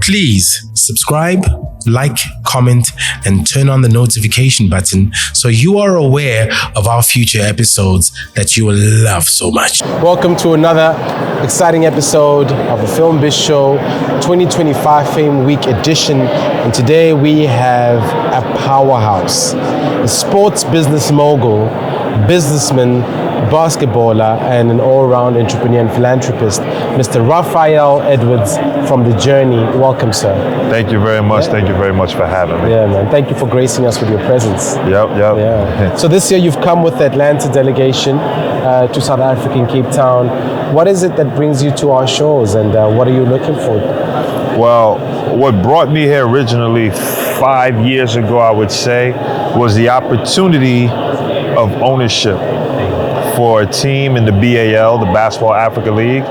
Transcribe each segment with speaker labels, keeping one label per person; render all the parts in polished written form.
Speaker 1: Please subscribe, like, comment, and turn on the notification button so you are aware of our future episodes that you will love so much. Welcome to another exciting episode of the Film Biz Show 2025 Fame Week edition. And today we have a powerhouse, a sports business mogul, businessman, basketballer, and an all-round entrepreneur and philanthropist, Mr. Rafael Edwards from The Journey. Welcome, sir.
Speaker 2: Thank you very much. Thank you very much for having me.
Speaker 1: Yeah, man. Thank you for gracing us with your presence.
Speaker 2: Yep.
Speaker 1: Yeah. So this year you've come with the Atlanta delegation to South Africa in Cape Town. What is it that brings you to our shores, and what are you looking for?
Speaker 2: Well, what brought me here originally 5 years ago, I would say, was the opportunity of ownership for a team in the BAL, the Basketball Africa League,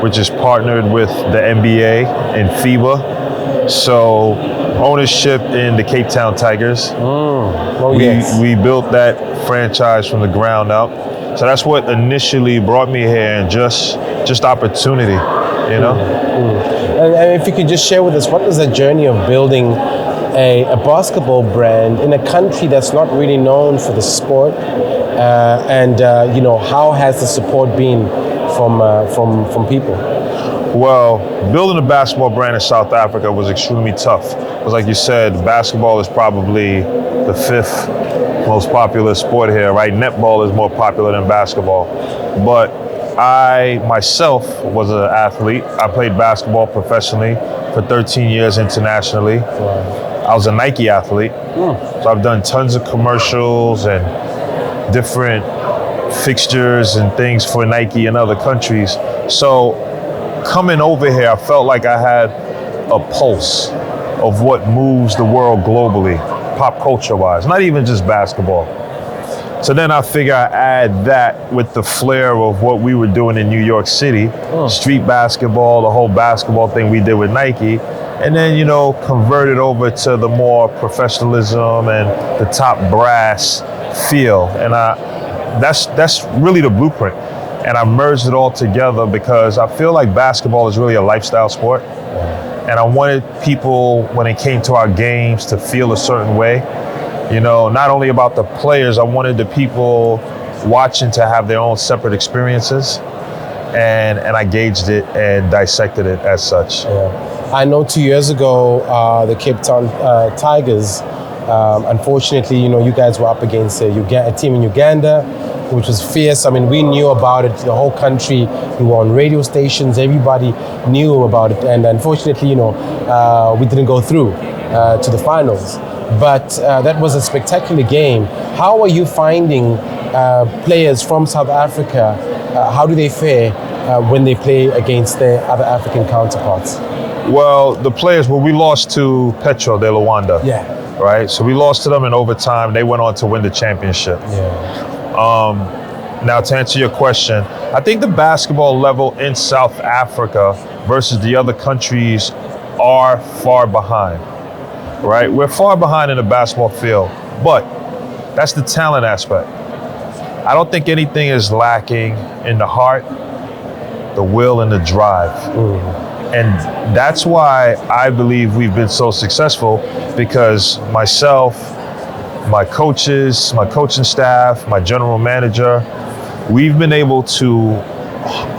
Speaker 2: which is partnered with the NBA and FIBA. So ownership in the Cape Town Tigers. We built that franchise from the ground up. So that's what initially brought me here, and just opportunity, you know?
Speaker 1: And if you could just share with us, what was the journey of building a basketball brand in a country that's not really known for the sport? How has the support been from people?
Speaker 2: Well, building a basketball brand in South Africa was extremely tough. Because like you said, basketball is probably the 5th most popular sport here, right? Netball is more popular than basketball. But I myself was an athlete. I played basketball professionally for 13 years internationally.
Speaker 1: Wow.
Speaker 2: I was a Nike athlete. So I've done tons of commercials and different fixtures and things for Nike in other countries. So coming over here, I felt like I had a pulse of what moves the world globally, pop culture wise, not even just basketball. So then I figure I add that with the flair of what we were doing in New York City, street basketball, the whole basketball thing we did with Nike, and then, convert it over to the more professionalism and the top brass feel. And that's really the blueprint. And I merged it all together because I feel like basketball is really a lifestyle sport. And I wanted people, when it came to our games, to feel a certain way. Not only about the players, I wanted the people watching to have their own separate experiences. And I gauged it and dissected it as such.
Speaker 1: Yeah. I know 2 years ago, the Cape Town Tigers, unfortunately, you guys were up against a team in Uganda, which was fierce. I mean, we knew about it, the whole country. We were on radio stations, everybody knew about it. And unfortunately, we didn't go through to the finals. But that was a spectacular game. How are you finding players from South Africa? How do they fare when they play against their other African counterparts?
Speaker 2: Well, the players, we lost to Petro de Luanda.
Speaker 1: Yeah.
Speaker 2: Right? So we lost to them in overtime. They went on to win the championship.
Speaker 1: Yeah.
Speaker 2: Now, to answer your question, I think the basketball level in South Africa versus the other countries are far behind. Right? We're far behind in the basketball field, but that's the talent aspect. I don't think anything is lacking in the heart, the will, and the drive. And that's why I believe we've been so successful, because myself, my coaches, my coaching staff, my general manager, we've been able to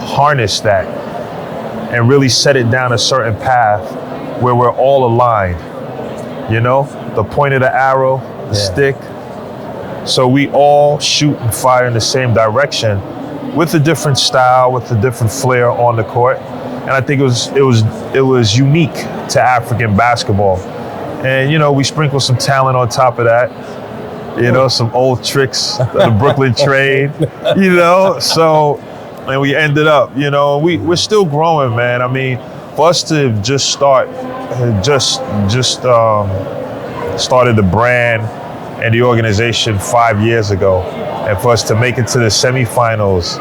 Speaker 2: harness that and really set it down a certain path where we're all aligned. The point of the arrow, the stick. So we all shoot and fire in the same direction with a different style, with a different flair on the court. And I think it was unique to African basketball. And, we sprinkled some talent on top of that. Some old tricks, the Brooklyn trade, So, and we ended up, we're still growing, man. I mean, for us to just started the brand and the organization 5 years ago, and for us to make it to the semifinals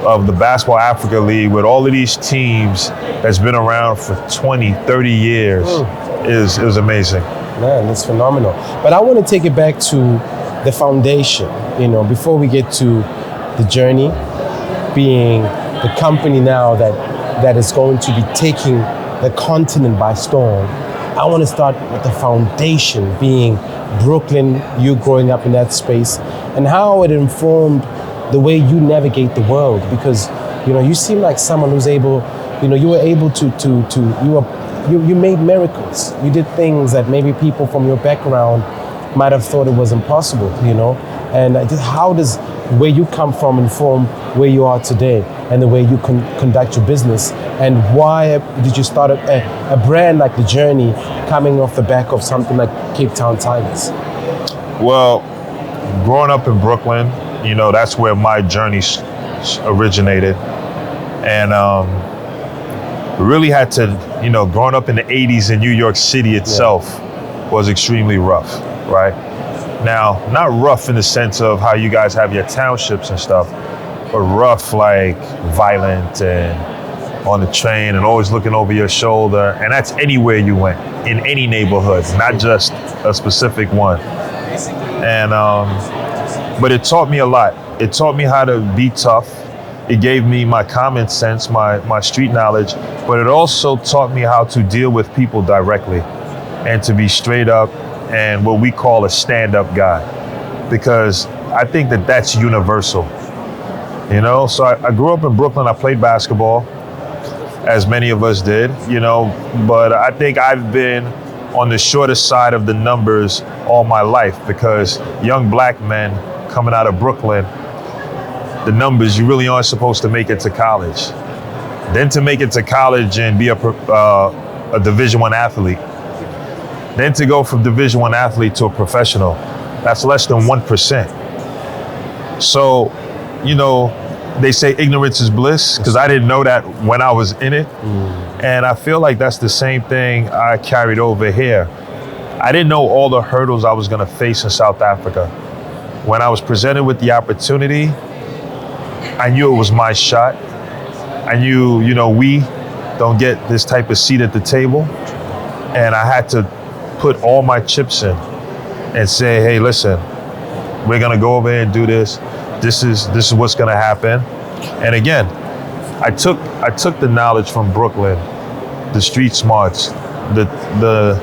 Speaker 2: of the Basketball Africa League with all of these teams that's been around for 20, 30 years is amazing.
Speaker 1: Man, that's phenomenal. But I want to take it back to the foundation, before we get to The Journey being the company now that is going to be taking the continent by storm. I want to start with the foundation being Brooklyn, you growing up in that space, and how it informed the way you navigate the world. Because, you seem like someone who's able, you were able you made miracles. You did things that maybe people from your background might have thought it was impossible, And how does where you come from inform where you are today and the way you conduct your business? And why did you start a brand like The Journey coming off the back of something like Cape Town Tigers?
Speaker 2: Well, growing up in Brooklyn, that's where my journey originated. And really had to, growing up in the 80s in New York City itself was extremely rough, right? Now, not rough in the sense of how you guys have your townships and stuff, but rough like violent and on the train and always looking over your shoulder. And that's anywhere you went, in any neighborhood, not just a specific one. And, but it taught me a lot. It taught me how to be tough. It gave me my common sense, my street knowledge, but it also taught me how to deal with people directly and to be straight up and what we call a stand-up guy, because I think that that's universal, So I grew up in Brooklyn. I played basketball, as many of us did, but I think I've been on the shorter side of the numbers all my life, because young black men coming out of Brooklyn, the numbers, you really aren't supposed to make it to college. Then to make it to college and be a Division I athlete. Then to go from Division I athlete to a professional, that's less than 1%. So, they say ignorance is bliss, because I didn't know that when I was in it. And I feel like that's the same thing I carried over here. I didn't know all the hurdles I was gonna face in South Africa. When I was presented with the opportunity, I knew it was my shot. I knew, we don't get this type of seat at the table. And I had to put all my chips in and say, hey, listen, we're gonna go over here and do this. This is what's gonna happen. And again, I took the knowledge from Brooklyn, the street smarts, the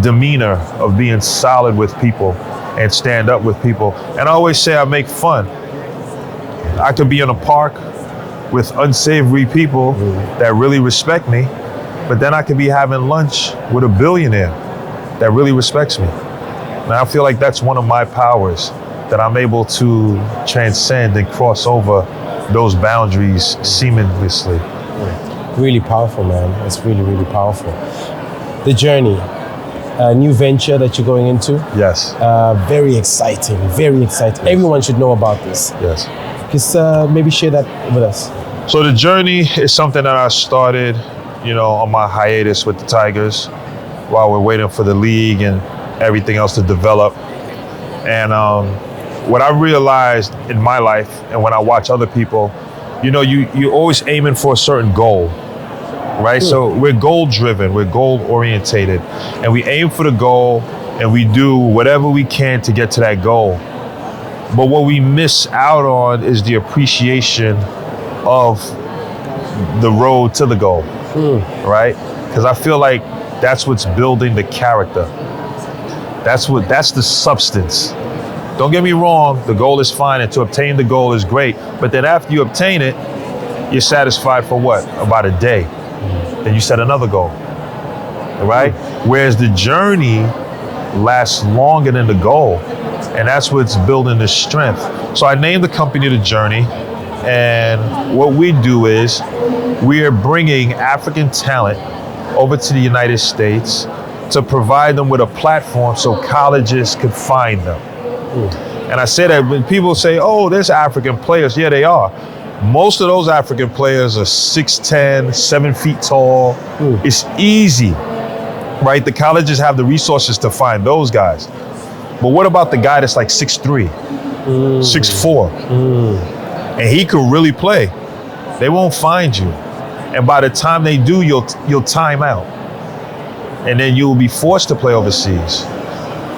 Speaker 2: demeanor of being solid with people and stand up with people. And I always say I make fun. I could be in a park with unsavory people that really respect me, but then I could be having lunch with a billionaire that really respects me. And I feel like that's one of my powers, that I'm able to transcend and cross over those boundaries seamlessly.
Speaker 1: Really powerful, man. It's really, really powerful. The Journey, a new venture that you're going into.
Speaker 2: Yes.
Speaker 1: Very exciting, very exciting. Yes. Everyone should know about this.
Speaker 2: Yes.
Speaker 1: Just maybe share that with us.
Speaker 2: So The Journey is something that I started, on my hiatus with the Tigers while we're waiting for the league and everything else to develop. And what I realized in my life and when I watch other people, you're always aiming for a certain goal, right? So we're goal driven, we're goal orientated, and we aim for the goal and we do whatever we can to get to that goal. But what we miss out on is the appreciation of the road to the goal, right? Because I feel like that's what's building the character. That's the substance. Don't get me wrong, the goal is fine, and to obtain the goal is great. But then after you obtain it, you're satisfied for what? About a day. Then you set another goal, right? Whereas the journey lasts longer than the goal. And that's what's building the strength. So I named the company The Journey. And what we do is we are bringing African talent over to the United States to provide them with a platform so colleges could find them. And I say that when people say, oh, there's African players. Yeah, they are. Most of those African players are 6'10", 7 feet tall. It's easy, right? The colleges have the resources to find those guys. But what about the guy that's like 6'3", 6'4", and he could really play? They won't find you. And by the time they do, you'll time out. And then you'll be forced to play overseas.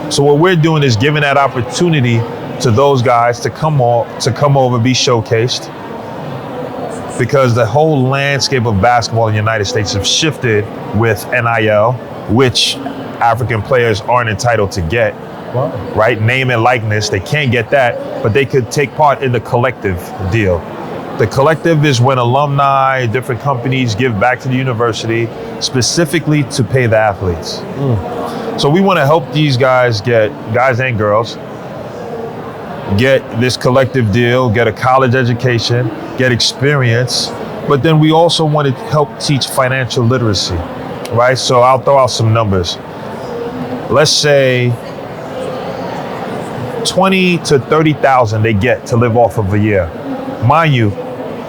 Speaker 2: So what we're doing is giving that opportunity to those guys to come over, be showcased, because the whole landscape of basketball in the United States have shifted with NIL, which African players aren't entitled to get.
Speaker 1: Wow.
Speaker 2: Right? Name and likeness, they can't get that, but they could take part in the collective deal. The collective is when alumni, different companies give back to the university specifically to pay the athletes. So we want to help these guys and girls, get this collective deal, get a college education, get experience, but then we also want to help teach financial literacy, right? So I'll throw out some numbers. Let's say 20 to 30,000 they get to live off of a year. Mind you,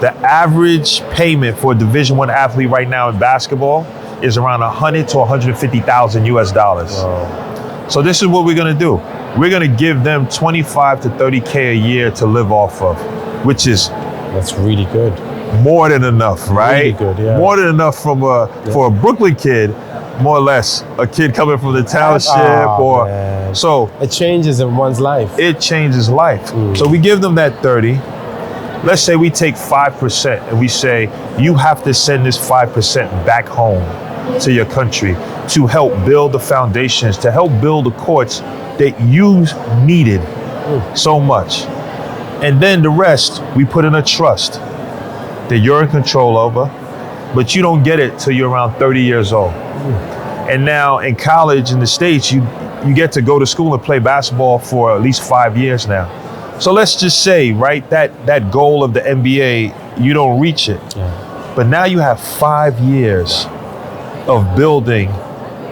Speaker 2: the average payment for a Division I athlete right now in basketball is around 100 to 150,000 US dollars.
Speaker 1: Wow.
Speaker 2: So this is what we're gonna do. We're gonna give them 25 to 30K a year to live off of, which is
Speaker 1: that's really good.
Speaker 2: More than enough, right?
Speaker 1: Really good, yeah.
Speaker 2: More than enough for a Brooklyn kid, more or less, a kid coming from the township so
Speaker 1: it changes in one's life.
Speaker 2: It changes life. So we give them that 30. Let's say we take 5% and we say, you have to send this 5% back home to your country to help build the foundations, to help build the courts that you needed so much. And then the rest, we put in a trust that you're in control over, but you don't get it till you're around 30 years old. And now in college in the States, you get to go to school and play basketball for at least 5 years now. So let's just say, right, that goal of the NBA, you don't reach it.
Speaker 1: Yeah.
Speaker 2: But now you have 5 years of building,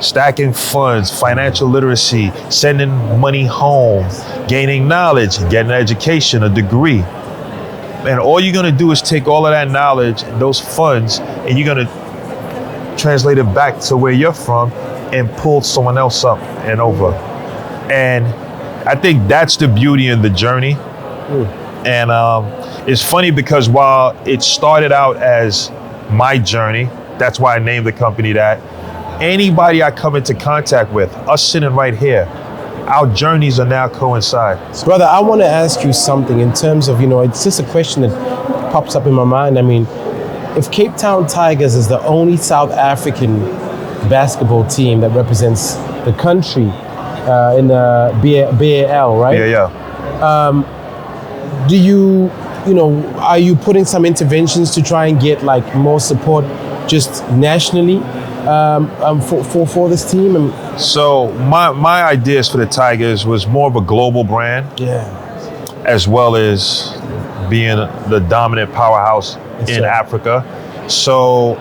Speaker 2: stacking funds, financial literacy, sending money home, gaining knowledge, getting an education, a degree. And all you're gonna do is take all of that knowledge, those funds, and you're gonna translate it back to where you're from and pull someone else up and over. And I think that's the beauty in the journey. And it's funny because while it started out as my journey, that's why I named the company that, anybody I come into contact with, us sitting right here, our journeys are now coincide.
Speaker 1: Brother, I want to ask you something in terms of, it's just a question that pops up in my mind. I mean, if Cape Town Tigers is the only South African basketball team that represents the country in the BAL, right?
Speaker 2: Yeah.
Speaker 1: Do you, are you putting some interventions to try and get like more support just nationally for this team?
Speaker 2: So my ideas for the Tigers was more of a global brand, as well as being the dominant powerhouse in Africa. So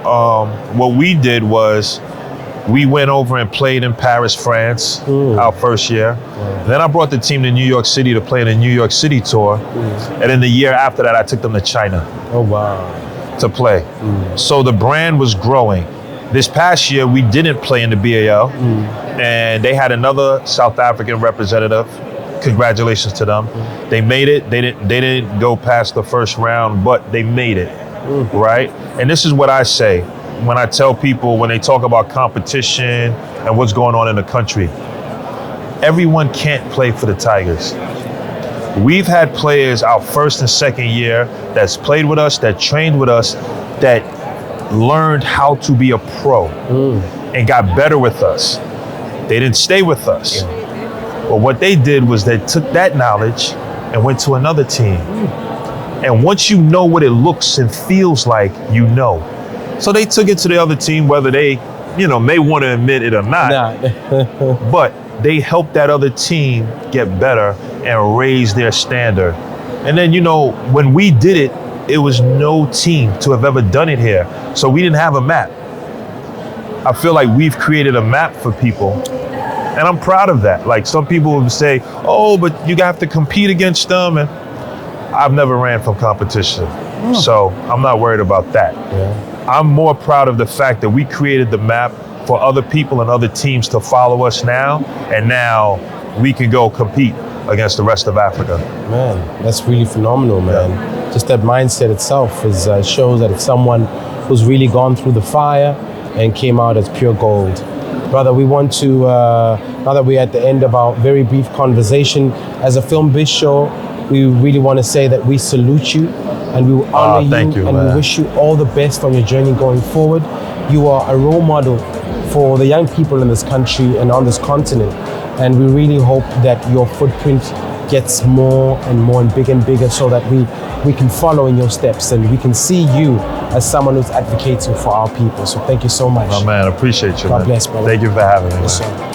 Speaker 2: what we did was we went over and played in Paris, France, our first year. Then I brought the team to New York City to play in a New York City tour. And then the year after that, I took them to China.
Speaker 1: Oh, wow.
Speaker 2: To play. So the brand was growing. This past year, we didn't play in the BAL, and they had another South African representative. Congratulations to them. They made it. They didn't go past the first round, but they made it, right? And this is what I say when I tell people, when they talk about competition and what's going on in the country. Everyone can't play for the Tigers. We've had players our first and second year that's played with us, that trained with us, that learned how to be a pro and got better with us. They didn't stay with us. But what they did was they took that knowledge and went to another team. And once you know what it looks and feels like, you know. So they took it to the other team, whether they, may want to admit it or not. But they helped that other team get better and raise their standard. And then, when we did it, it was no team to have ever done it here. So we didn't have a map. I feel like we've created a map for people. And I'm proud of that. Like some people would say, oh, but you have to compete against them. And I've never ran from competition. So I'm not worried about that. I'm more proud of the fact that we created the map for other people and other teams to follow us now. And now we can go compete against the rest of Africa.
Speaker 1: Man, that's really phenomenal, man. Just that mindset itself shows that it's someone who's really gone through the fire and came out as pure gold. Brother, we want to, now that we're at the end of our very brief conversation, as a Film Biz Show, we really want to say that we salute you and we will honor you, and we wish you all the best on your journey going forward. You are a role model for the young people in this country and on this continent, and we really hope that your footprint gets more and bigger so that we can follow in your steps and we can see you as someone who's advocating for our people. So thank you so much.
Speaker 2: Oh man, appreciate you.
Speaker 1: God bless, brother.
Speaker 2: Thank you for having me.
Speaker 1: Yes, sir.